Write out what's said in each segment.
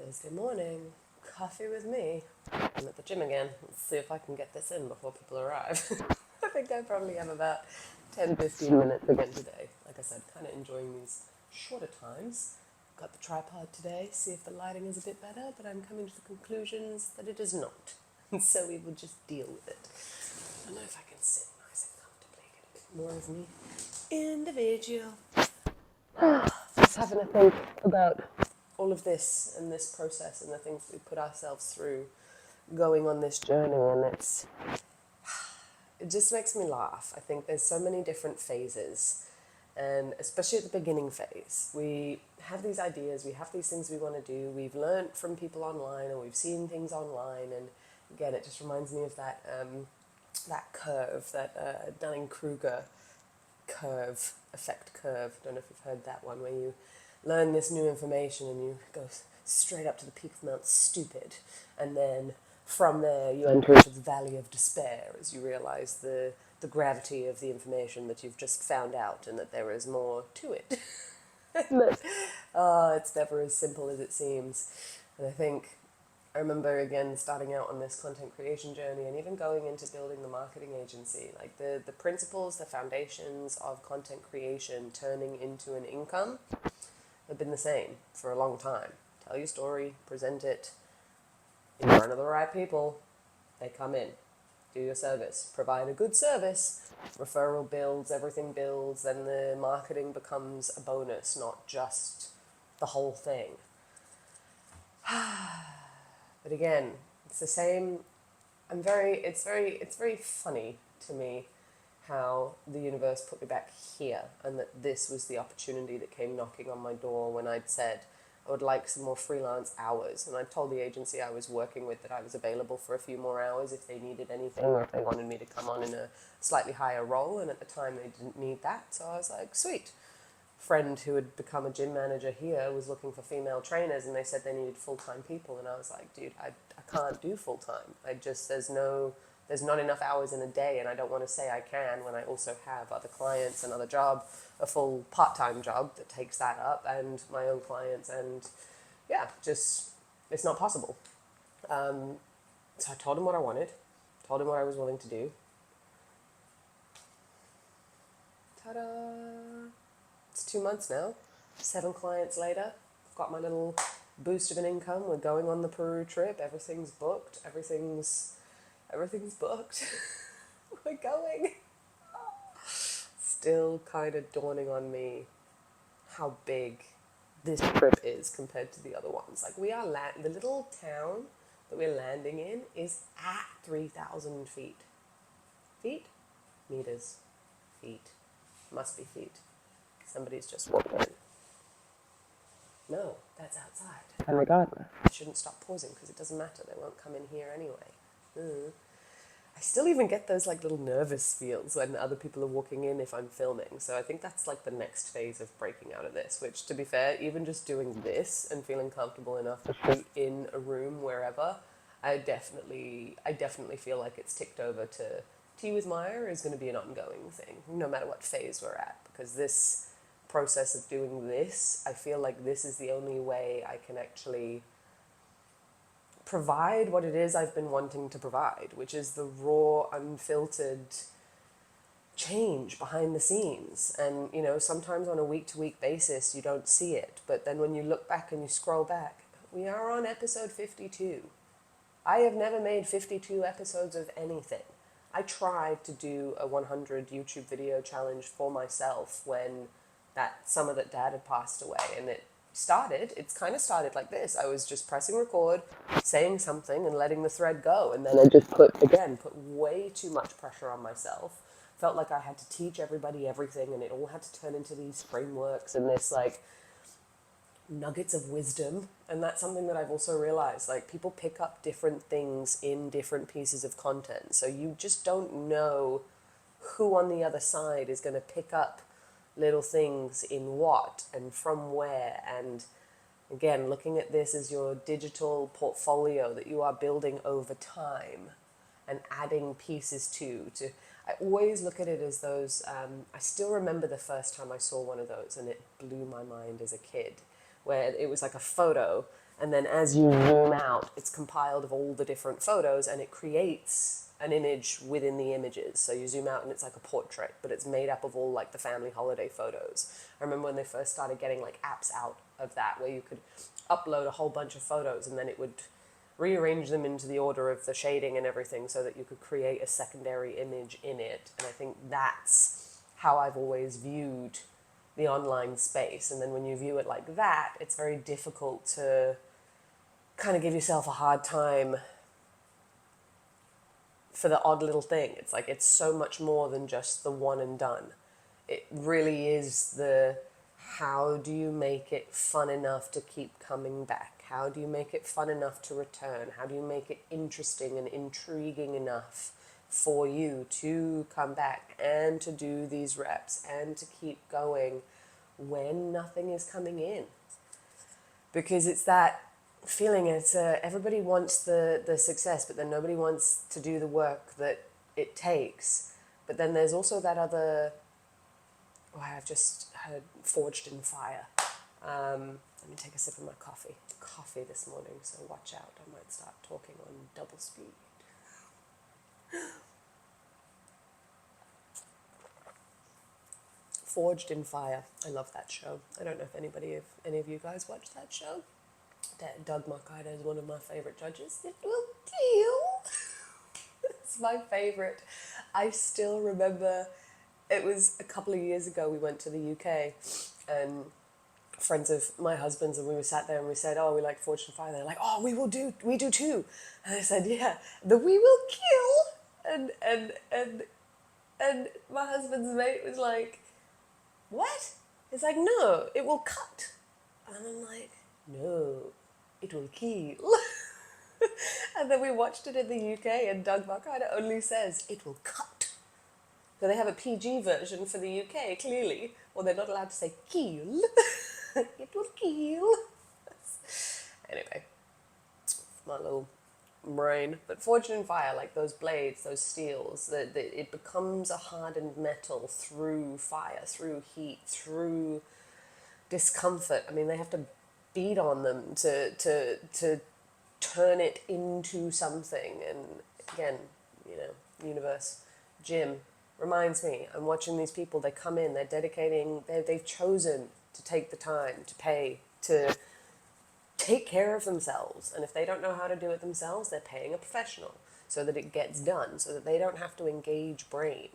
Thursday morning, coffee with me. I'm at the gym again. Let's see if I can get this in before people arrive. I think I probably have about 10-15 minutes again today. Like I said, kind of enjoying these shorter times. Got the tripod today, see if the lighting is a bit better, but I'm coming to the conclusions that it is not. And so we will just deal with it. I don't know if I can sit nice and comfortably, get a bit more of me individual. Just having to think about all of this and this process and the things we put ourselves through going on this journey, and it just makes me laugh. I think there's so many different phases, and especially at the beginning phase, we have these ideas, we have these things we want to do, we've learnt from people online, or we've seen things online, and again, it just reminds me of that curve, that Dunning-Kruger curve, effect curve. I don't know if you've heard that one, where you learn this new information and you go straight up to the peak of Mount Stupid, and then from there you enter into the valley of despair as you realize the gravity of the information that you've just found out, and that there is more to it. It's never as simple as it seems. And I remember, again, starting out on this content creation journey and even going into building the marketing agency, like the principles, the foundations of content creation turning into an income have been the same for a long time. Tell your story, present it in front of the right people, they come in. Do your service, provide a good service, referral builds, everything builds, then the marketing becomes a bonus, not just the whole thing. But again, it's the same. It's very funny to me how the universe put me back here, and that this was the opportunity that came knocking on my door when I'd said I would like some more freelance hours. And I told the agency I was working with that I was available for a few more hours if they needed anything, or if they wanted me to come on in a slightly higher role. And at the time they didn't need that, so I was like, sweet. Friend who had become a gym manager here was looking for female trainers, and they said they needed full-time people, and I was like, dude, I can't do full-time. There's not enough hours in a day, and I don't want to say I can when I also have other clients, another job, a full part-time job that takes that up, and my own clients, and yeah, just, it's not possible. So I told him what I wanted, told him what I was willing to do. Ta-da! It's 2 months now, 7 clients later, I've got my little boost of an income. We're going on the Peru trip, everything's booked, everything's booked. We're going. Still kind of dawning on me how big this trip is compared to the other ones. Like, we are the little town that we're landing in is at 3,000 feet. Feet? Meters. Feet. Must be feet. Somebody's just walked in. No, that's outside. And regardless, I shouldn't stop pausing because it doesn't matter. They won't come in here anyway. I still even get those like little nervous feels when other people are walking in if I'm filming. So I think that's like the next phase of breaking out of this, which, to be fair, even just doing this and feeling comfortable enough to shoot in a room wherever, I definitely feel like it's ticked over to Tea with Maja is going to be an ongoing thing, no matter what phase we're at, because this process of doing this, I feel like this is the only way I can actually provide what it is I've been wanting to provide, which is the raw, unfiltered change behind the scenes. And, you know, sometimes on a week-to-week basis, you don't see it. But then when you look back and you scroll back, we are on episode 52. I have never made 52 episodes of anything. I tried to do a 100 YouTube video challenge for myself when that summer that Dad had passed away, and it's kind of started like this. I was just pressing record, saying something and letting the thread go, and then I just put way too much pressure on myself. Felt like I had to teach everybody everything, and it all had to turn into these frameworks and this like nuggets of wisdom. And that's something that I've also realized, like, people pick up different things in different pieces of content, so you just don't know who on the other side is going to pick up little things in what and from where. And again, looking at this as your digital portfolio that you are building over time and adding pieces to I always look at it as those, I still remember the first time I saw one of those, and it blew my mind as a kid, where it was like a photo And then as you zoom out, it's compiled of all the different photos and it creates an image within the images. So you zoom out and it's like a portrait, but it's made up of all like the family holiday photos. I remember when they first started getting like apps out of that where you could upload a whole bunch of photos and then it would rearrange them into the order of the shading and everything so that you could create a secondary image in it. And I think that's how I've always viewed the online space. And then when you view it like that, it's very difficult to kind of give yourself a hard time for the odd little thing. It's like it's so much more than just the one and done. It really is the how do you make it fun enough to keep coming back? How do you make it fun enough to return? How do you make it interesting and intriguing enough for you to come back and to do these reps and to keep going when nothing is coming in? Because it's that feeling, it's everybody wants the success, but then nobody wants to do the work that it takes. But then there's also that other, oh, I've just heard Forged in Fire. Let me take a sip of my coffee this morning, so watch out, I might start talking on double speed. Forged in Fire. I love that show. I don't know if any of you guys watch that show. Doug Marcaida is one of my favorite judges. It will kill. It's my favorite. I still remember, it was a couple of years ago, we went to the UK and friends of my husband's, and we were sat there and we said, oh, we like Forged in Fire. They're like, oh, we do too. And I said, yeah, the we will kill. And my husband's mate was like, what? It's like, no, it will cut. And I'm like, no, it will kill. And then we watched it in the UK and Doug Marcaida only says, it will cut. So they have a PG version for the UK, clearly. Or they're not allowed to say kill. It will kill. Anyway, my little brain. But Forged in Fire, like those blades, those steels, it becomes a hardened metal through fire, through heat, through discomfort. I mean, they have to beat on them to turn it into something. And again, universe, Jim reminds me, I'm watching these people, they come in, they're dedicating, they've chosen to take the time to pay, to take care of themselves. And if they don't know how to do it themselves, they're paying a professional so that it gets done, so that they don't have to engage brain.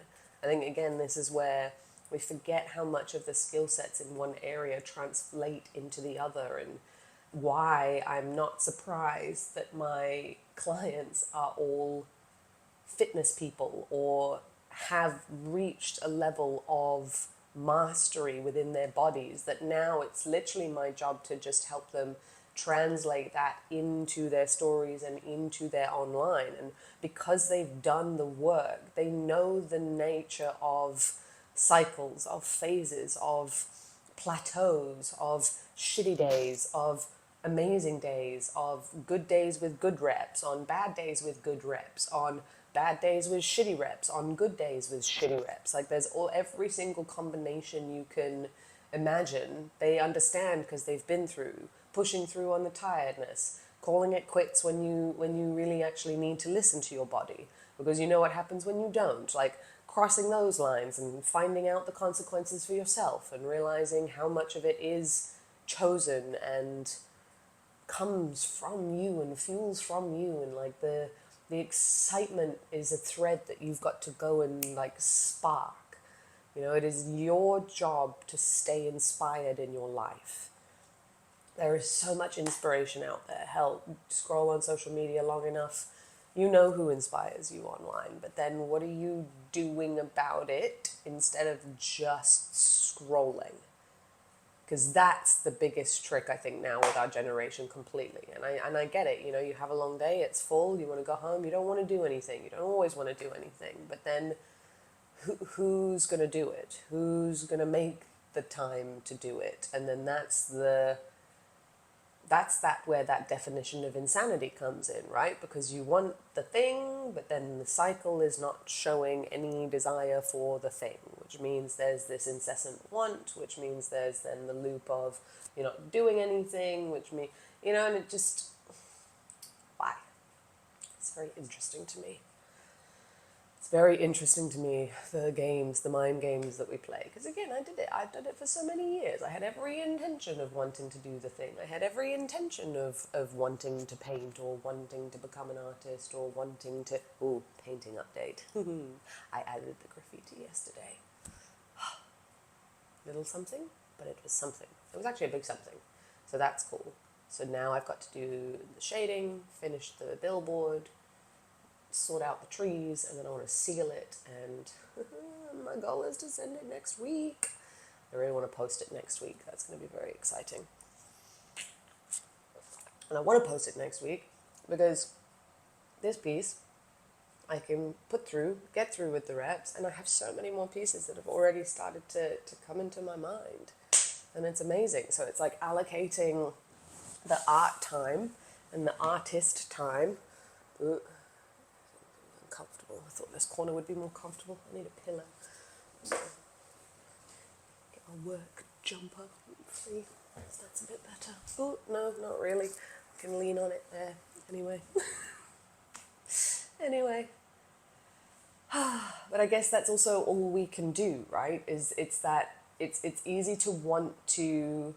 I think, again, this is where we forget how much of the skill sets in one area translate into the other, and why I'm not surprised that my clients are all fitness people or have reached a level of mastery within their bodies that now it's literally my job to just help them translate that into their stories and into their online. And because they've done the work, they know the nature of cycles, of phases, of plateaus, of shitty days, of amazing days, of good days with good reps, on bad days with good reps, on bad days with shitty reps, on good days with shitty reps. Like there's every single combination you can imagine. They understand because they've been through, pushing through on the tiredness, calling it quits when you really actually need to listen to your body, because you know what happens when you don't. Like crossing those lines and finding out the consequences for yourself and realizing how much of it is chosen and comes from you and fuels from you, and like the excitement is a thread that you've got to go and like spark. It is your job to stay inspired in your life. There is so much inspiration out there. Hell, scroll on social media long enough, you know who inspires you online, but then what are you doing about it instead of just scrolling? Because that's the biggest trick, I think, now with our generation completely. And I get it, you have a long day, it's full, you want to go home, you don't want to do anything. You don't always want to do anything. But then who's going to do it? Who's going to make the time to do it? And then that's the that's where that definition of insanity comes in, right? Because you want the thing, but then the cycle is not showing any desire for the thing, which means there's this incessant want, which means there's then the loop of you're not doing anything, which means, and it just, why? It's very interesting to me. It's very interesting to me, the games, the mind games that we play. Because again, I've done it for so many years. I had every intention of wanting to do the thing. I had every intention of wanting to paint or wanting to become an artist or wanting to... Ooh, painting update. I added the graffiti yesterday. Little something, but it was something. It was actually a big something. So that's cool. So now I've got to do the shading, finish the billboard, sort out the trees, and then I want to seal it, and my goal is to send it next week. I really want to post it next week. That's going to be very exciting. And I want to post it next week because this piece I can get through with the reps, and I have so many more pieces that have already started to come into my mind, and it's amazing. So it's like allocating the art time and the artist time. Comfortable. I thought this corner would be more comfortable. I need a pillow. So, get my work jumper. See, that's a bit better. Oh, no, not really. I can lean on it there. Anyway. Anyway. But I guess that's also all we can do, right? It's easy to want to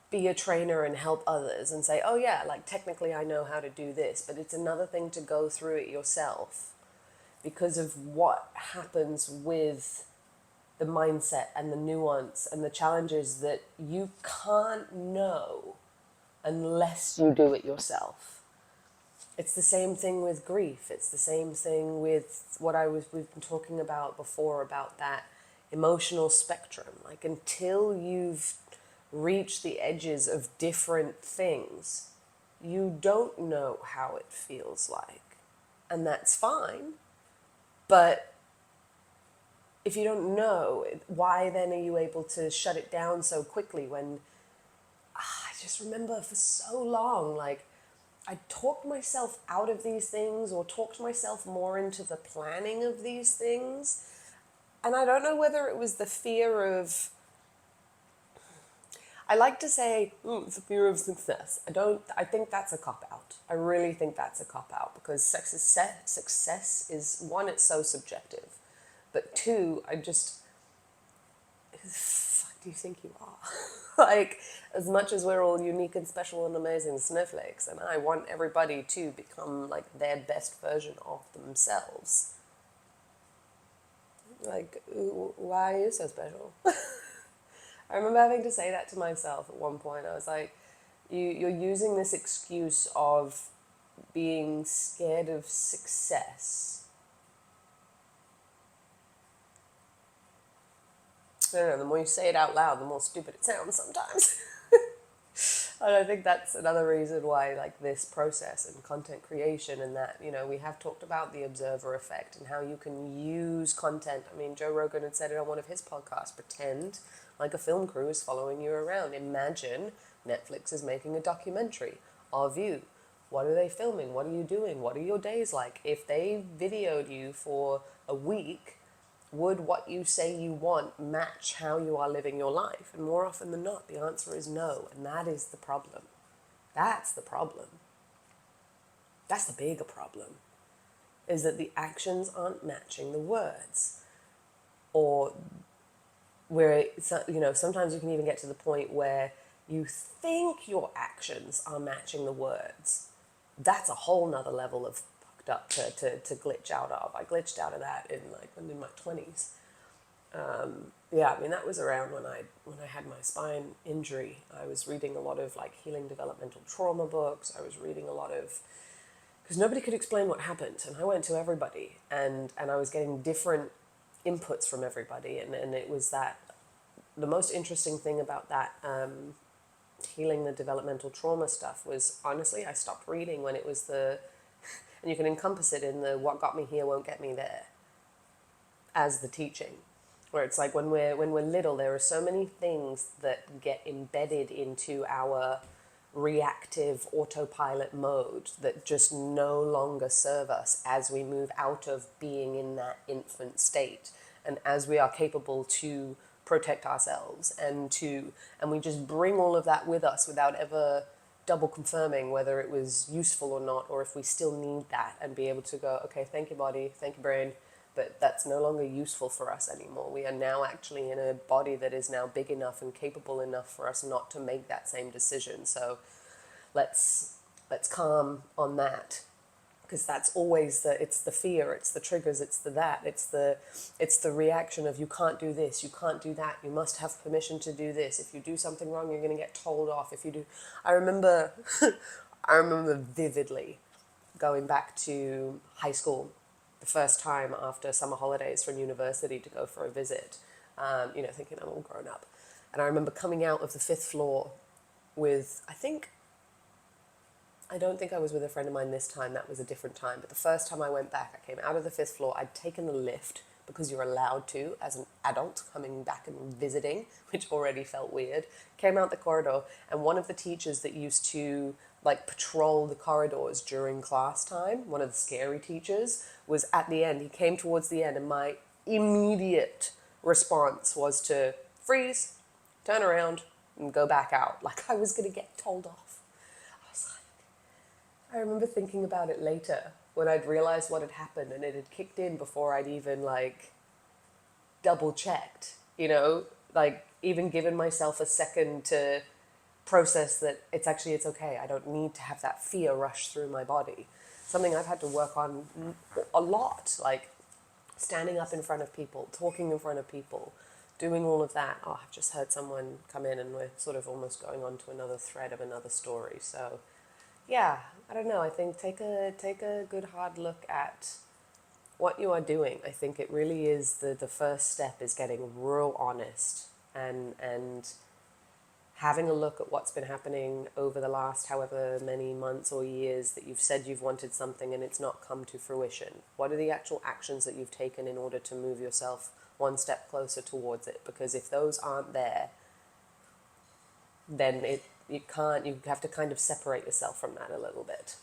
be a trainer and help others and say, oh yeah, like technically I know how to do this, but it's another thing to go through it yourself because of what happens with the mindset and the nuance and the challenges that you can't know unless you do it yourself. It's the same thing with grief. It's the same thing with what we've been talking about before, about that emotional spectrum. Like until you've reach the edges of different things, you don't know how it feels like. And that's fine. But if you don't know, why then are you able to shut it down so quickly when... I just remember for so long, like, I talked myself out of these things or talked myself more into the planning of these things. And I don't know whether it was the fear of... I like to say, it's the fear of success. I think that's a cop-out. I really think that's a cop-out because success is, one, it's so subjective. But two, who the fuck do you think you are? Like, as much as we're all unique and special and amazing snowflakes, and I want everybody to become like their best version of themselves. Like, why are you so special? I remember having to say that to myself at one point. I was like, you're using this excuse of being scared of success. I don't know, the more you say it out loud, the more stupid it sounds sometimes. And I think that's another reason why, like, this process and content creation and that, we have talked about the observer effect and how you can use content. I mean, Joe Rogan had said it on one of his podcasts, pretend like a film crew is following you around. Imagine Netflix is making a documentary of you. What are they filming? What are you doing? What are your days like? If they videoed you for a week, would what you say you want match how you are living your life? And more often than not, the answer is no. And that is the problem. That's the problem. That's the bigger problem, is that the actions aren't matching the words. Or where, sometimes you can even get to the point where you think your actions are matching the words. That's a whole nother level of fucked up to glitch out of. I glitched out of that in my 20s. That was around when I had my spine injury. I was reading a lot of healing developmental trauma books. I was reading a lot of, because nobody could explain what happened, and I went to everybody, and I was getting different inputs from everybody, and it was that the most interesting thing about that healing the developmental trauma stuff was, honestly, I stopped reading when it was and you can encompass it in the what got me here won't get me there as the teaching, where it's like when we're little, there are so many things that get embedded into our reactive autopilot mode that just no longer serve us as we move out of being in that infant state, and as we are capable to protect ourselves and we just bring all of that with us without ever double confirming whether it was useful or not, or if we still need that, and be able to go, okay, thank you body, thank you brain, but that's no longer useful for us anymore. We are now actually in a body that is now big enough and capable enough for us not to make that same decision. So let's calm on that, because that's always it's the fear, it's the triggers, it's the reaction of you can't do this, you can't do that, you must have permission to do this. If you do something wrong, you're going to get told off. If you do, I remember, I remember vividly going back to high school, the first time after summer holidays from university to go for a visit, thinking I'm all grown up. And I remember coming out of the fifth floor with, I don't think I was with a friend of mine this time, that was a different time, but the first time I went back, I came out of the fifth floor, I'd taken the lift, because you're allowed to as an adult coming back and visiting, which already felt weird. Came out the corridor, and one of the teachers that used to patrol the corridors during class time, one of the scary teachers, was at the end. He came towards the end, and my immediate response was to freeze, turn around, and go back out, like I was going to get told off. I remember thinking about it later when I'd realized what had happened, and it had kicked in before I'd even double checked, even given myself a second to process that it's okay. I don't need to have that fear rush through my body. Something I've had to work on a lot, like standing up in front of people, talking in front of people, doing all of that. Oh, I've just heard someone come in, and we're sort of almost going on to another thread of another story. So yeah, I don't know. I think take a good hard look at what you are doing. I think it really is the first step is getting real honest and having a look at what's been happening over the last however many months or years that you've said you've wanted something and it's not come to fruition. What are the actual actions that you've taken in order to move yourself one step closer towards it? Because if those aren't there, then you have to kind of separate yourself from that a little bit.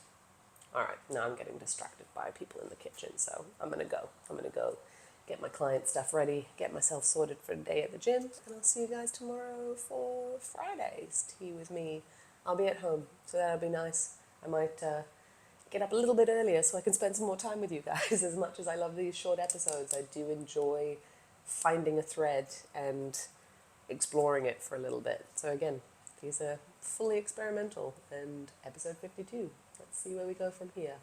All right, now I'm getting distracted by people in the kitchen, so I'm going to go get my client stuff ready, get myself sorted for the day at the gym, and I'll see you guys tomorrow for Friday's tea with me. I'll be at home, so that'll be nice. I might get up a little bit earlier so I can spend some more time with you guys. As much as I love these short episodes, I do enjoy finding a thread and exploring it for a little bit. So again, these are fully experimental, and episode 52. Let's see where we go from here.